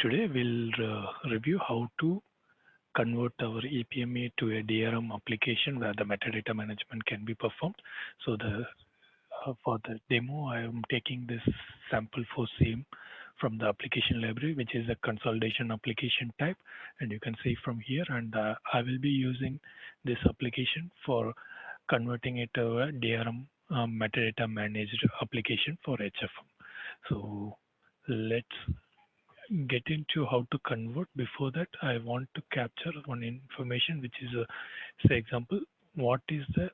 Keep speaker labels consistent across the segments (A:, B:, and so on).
A: Today we'll review how to convert our EPMA to a DRM application where the metadata management can be performed. So for the demo, I am taking this sample for SIEM from the application library, which is a consolidation application type. And you can see from here, and I will be using this application for converting it to a DRM metadata managed application for HFM. So let's get into how to convert. Before that, I want to capture one information, which is say example, what is the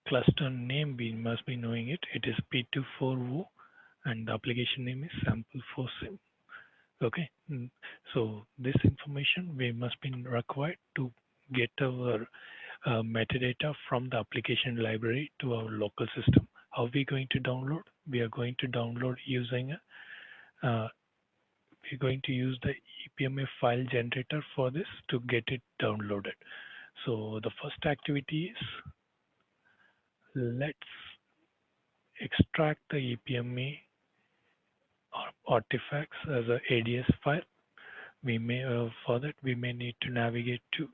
A: cluster name? We must be knowing it. It is P24O and the application name is sample for SIM. Okay, so this information we must be required to get our metadata from the application library to our local system. How are we going to download? We are going to download using we're going to use the EPMA file generator for this to get it downloaded. So the first activity is let's extract the EPMA artifacts as a ADS file. We may for that we may need to navigate to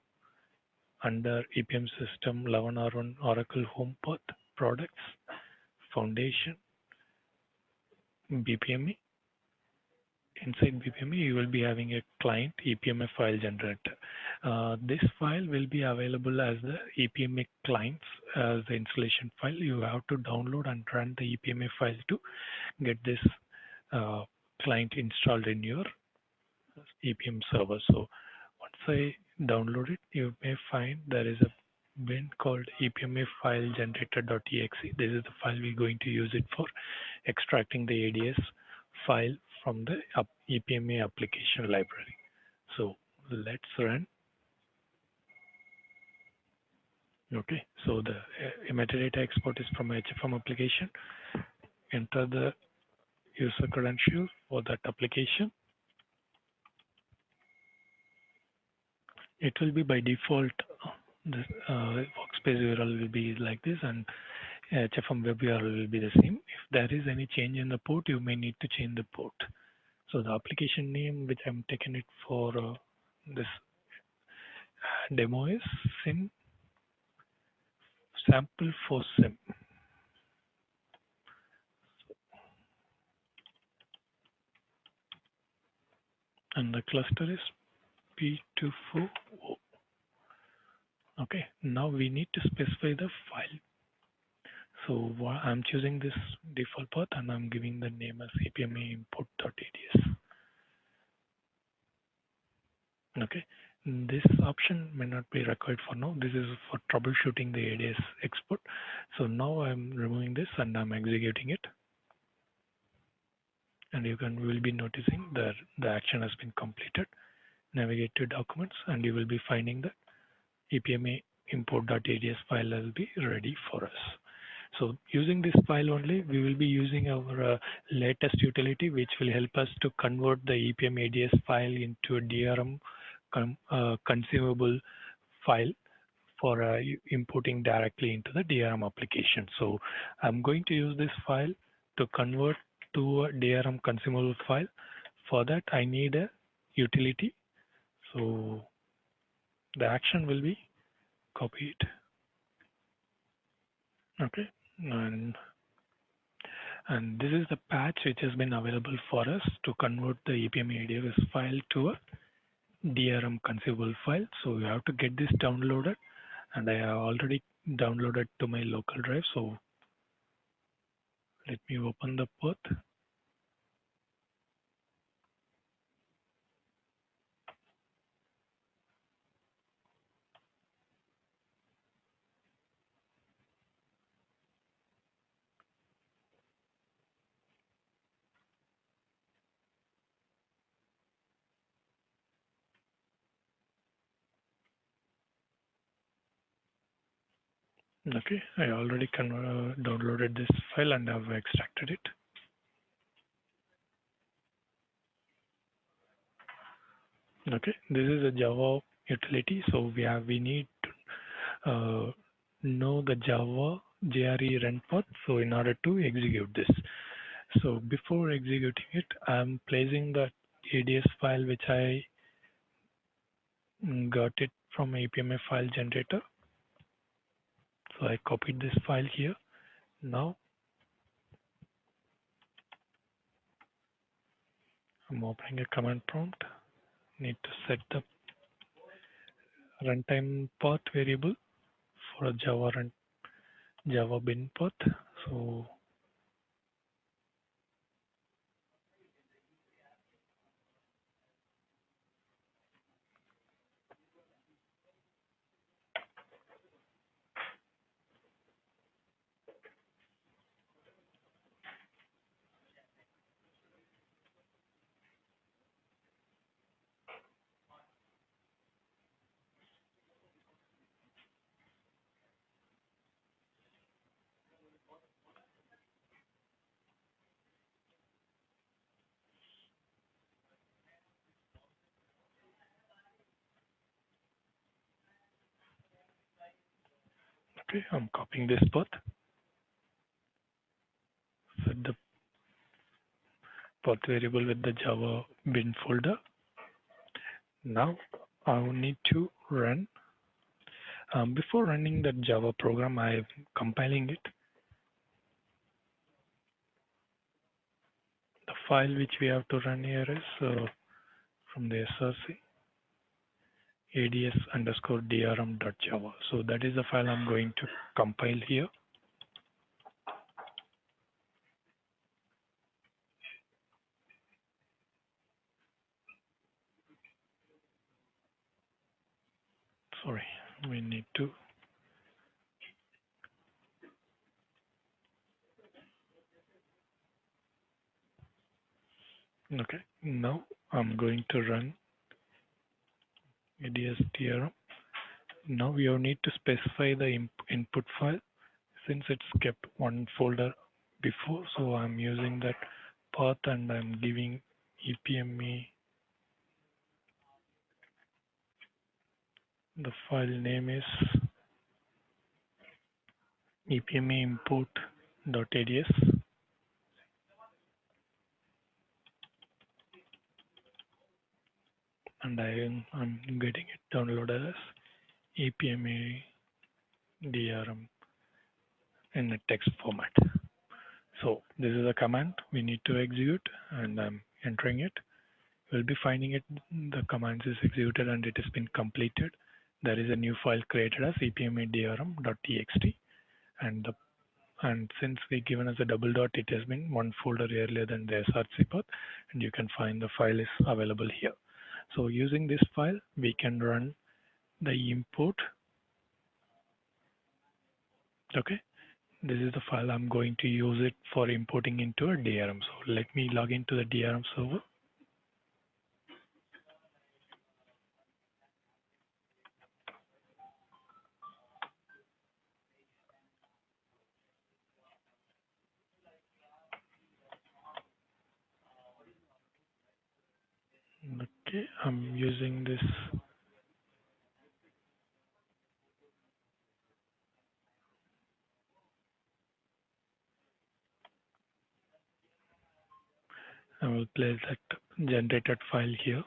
A: under EPM system 11R1 Oracle Home Path products foundation BPME. Inside BPME, you will be having a client EPMA file generator. This file will be available as the EPMA clients as the installation file. You have to download and run the EPMA file to get this client installed in your EPM server. So once I download it, you may find there is a bin called EPMA file generator.exe. This is the file we're going to use it for extracting the ADS file from the EPMA application library. So let's run. Okay, so the metadata export is from HFM application. Enter the user credentials for that application. It will be by default, this workspace URL will be like this, and HFM web URL will be the same. If there is any change in the port, you may need to change the port. So the application name, which I'm taking it for this demo, is SIM sample for SIM. And the cluster is P24O. Okay, now we need to specify the file. So I'm choosing this default path and I'm giving the name as EPMA import.ads. Okay, this option may not be required for now. This is for troubleshooting the ADS export. So now I'm removing this and I'm executing it. And you will be noticing that the action has been completed. Navigate to documents and you will be finding the EPMA import.ads file will be ready for us. So using this file only, we will be using our latest utility, which will help us to convert the EPM ADS file into a DRM consumable file for importing directly into the DRM application. So I'm going to use this file to convert to a DRM consumable file. For that, I need a utility. So the action will be copy it. Okay. And this is the patch which has been available for us to convert the EPMA ADS file to a DRM consumable file. So you have to get this downloaded, and I have already downloaded to my local drive. So let me open the path. Okay, I already downloaded this file and I've extracted it. Okay, this is a Java utility, so we need to know the Java JRE run path. So in order to execute this, So before executing it, I'm placing the ADS file which I got it from EPMA file generator. So I copied this file here. Now I'm opening a command prompt. Need to set the runtime path variable for a Java bin path. So okay, I'm copying this path. Set the path variable with the Java bin folder. Now I will need to run. Before running the Java program, I'm compiling it. The file which we have to run here is from the src ads_drm.java. So that is the file I'm going to compile here. Sorry, we need to. Okay, now I'm going to run ads_drm. Now we need to specify the input file since it's kept one folder before. So I'm using that path and I'm giving EPMA. The file name is EPMA import.ads. And I'm getting it downloaded as EPMA DRM in a text format. So this is a command we need to execute, and I'm entering it. We'll be finding it. The command is executed and it has been completed. There is a new file created as epma_drm.txt, and since we given as a double dot, it has been one folder earlier than the src path, and you can find the file is available here. So using this file, we can run the import. Okay, this is the file I'm going to use it for importing into a DRM. So let me log into the DRM server. Okay, I'm using this. I will place that generated file here.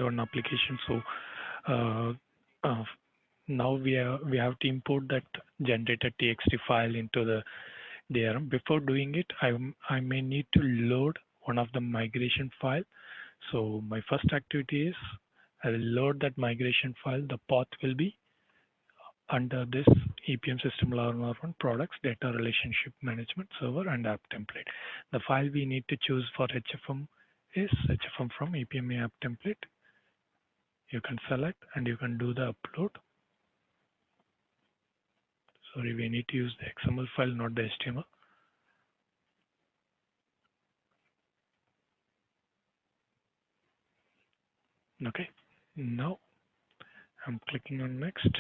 A: On application. So uh, uh, now we have to import that generated txt file into the DRM. Before doing it, I may need to load one of the migration file. So my first activity is I will load that migration file. The path will be under this EPM system learner one products data relationship management server and app template. The file we need to choose for HFM is HFM from EPMA app template. You can select and you can do the upload. Sorry, we need to use the XML file, not the HTML. Okay, now I'm clicking on next.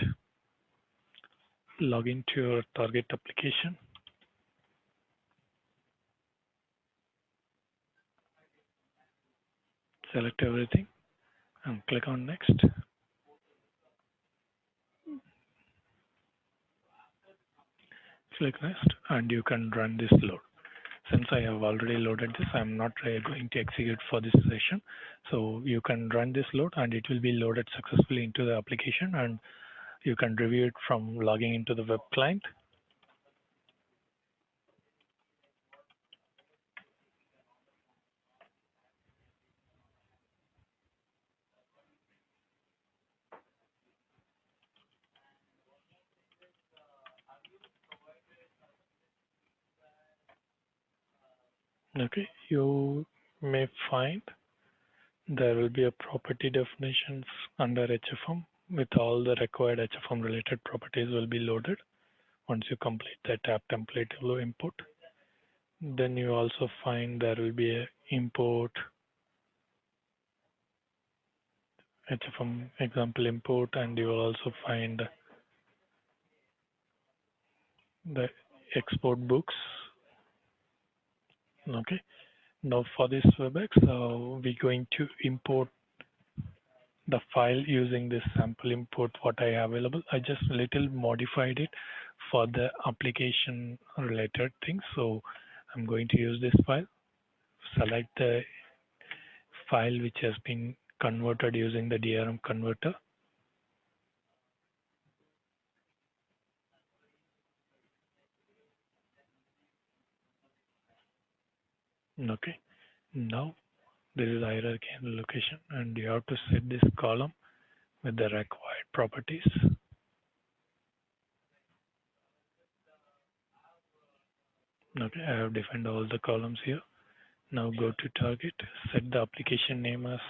A: Log into your target application. select everything and click on next. Click next and you can run this load. Since I have already loaded this, I'm not going to execute for this session. So you can run this load and it will be loaded successfully into the application, and you can review it from logging into the web client. Okay, you may find there will be a property definitions under HFM with all the required HFM related properties will be loaded once you complete the tab template input. Then you also find there will be a import HFM example import, and you will also find the export books. Okay, now for this WebEx, we're going to import the file using this sample import what I have available. I just little modified it for the application related things. So I'm going to use this file, select the file which has been converted using the DRM converter. Okay, now this is hierarchy and location, and you have to set this column with the required properties. Okay, I have defined all the columns here. Now go to target, set the application name as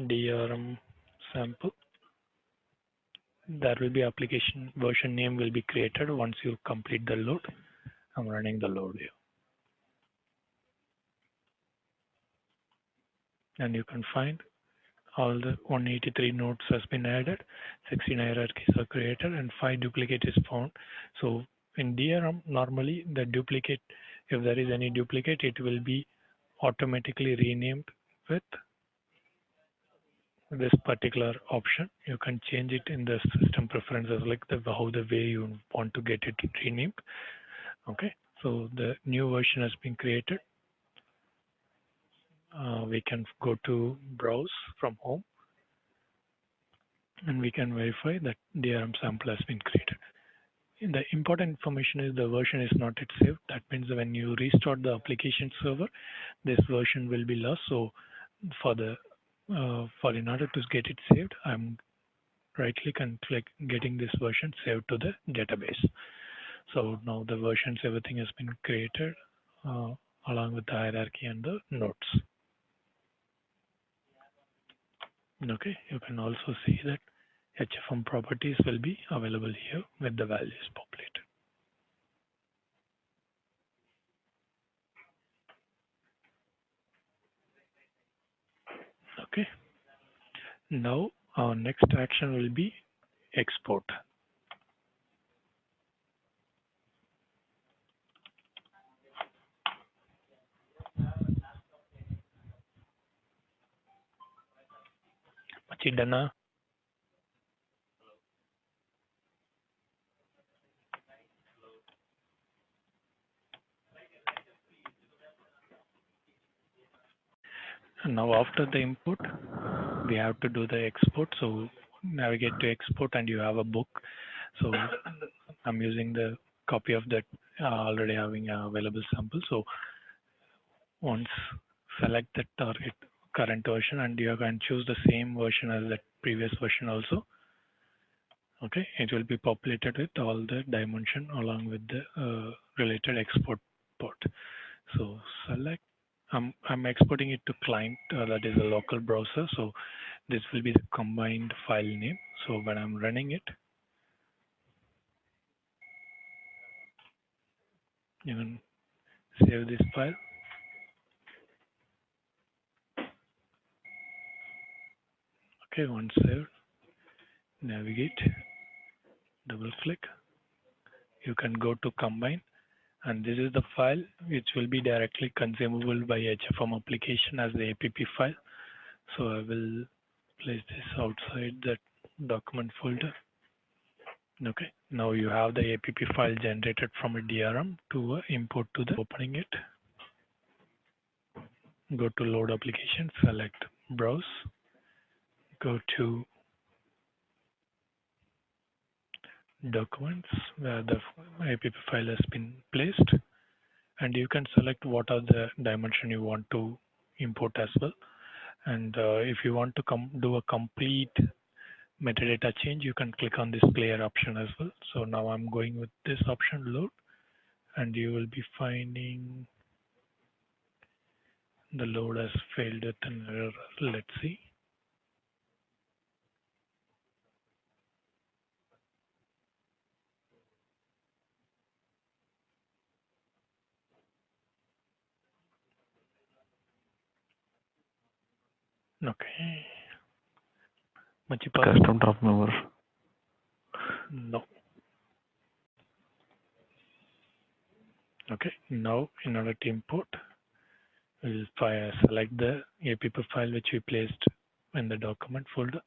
A: DRM sample. There will be application version name will be created once you complete the load. I'm running the load here. And you can find all the 183 nodes has been added, 16 hierarchies are created, and 5 duplicate is found. So in DRM, normally the duplicate, if there is any duplicate, it will be automatically renamed with this particular option. You can change it in the system preferences, like how the way you want to get it renamed. Okay, so the new version has been created. We can go to browse from home and we can verify that DRM sample has been created. The important information is the version is not yet saved. That means when you restart the application server, this version will be lost. So in order to get it saved, I'm right click and click getting this version saved to the database. So now the versions, everything has been created along with the hierarchy and the nodes. Okay, you can also see that HFM properties will be available here with the values populated. Okay, now our next action will be export. Machidana. And now after the input, we have to do the export. So navigate to export and you have a book. So I'm using the copy of that already having a available sample. So once select the target current version and you can choose the same version as that previous version also. Okay, it will be populated with all the dimension along with the related export port. So select, I'm exporting it to client, that is a local browser. So this will be the combined file name. So when I'm running it, you can save this file. Okay, once saved, navigate, double click. You can go to combine And this is the file which will be directly consumable by HFM application as the APP file. So I will place this outside that document folder. Okay, now you have the APP file generated from a DRM to import to the opening it. Go to load application, select browse, go to documents where the APP file has been placed, and you can select what are the dimension you want to import as well. And if you want to do a complete metadata change, you can click on this player option as well. So now I'm going with this option, load, and you will be finding the load has failed with an error. Let's see. Okay.
B: Custom top number.
A: No. Okay. Now, in order to import, we'll select the APP file which we placed in the document folder.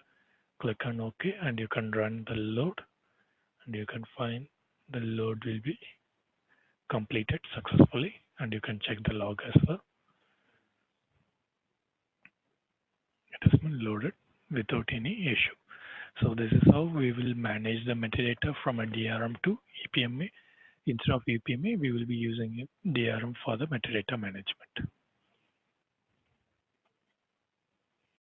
A: Click on OK, and you can run the load, and you can find the load will be completed successfully, and you can check the log as well. It has been loaded without any issue. So this is how we will manage the metadata from a DRM to EPMA. Instead of EPMA, we will be using DRM for the metadata management.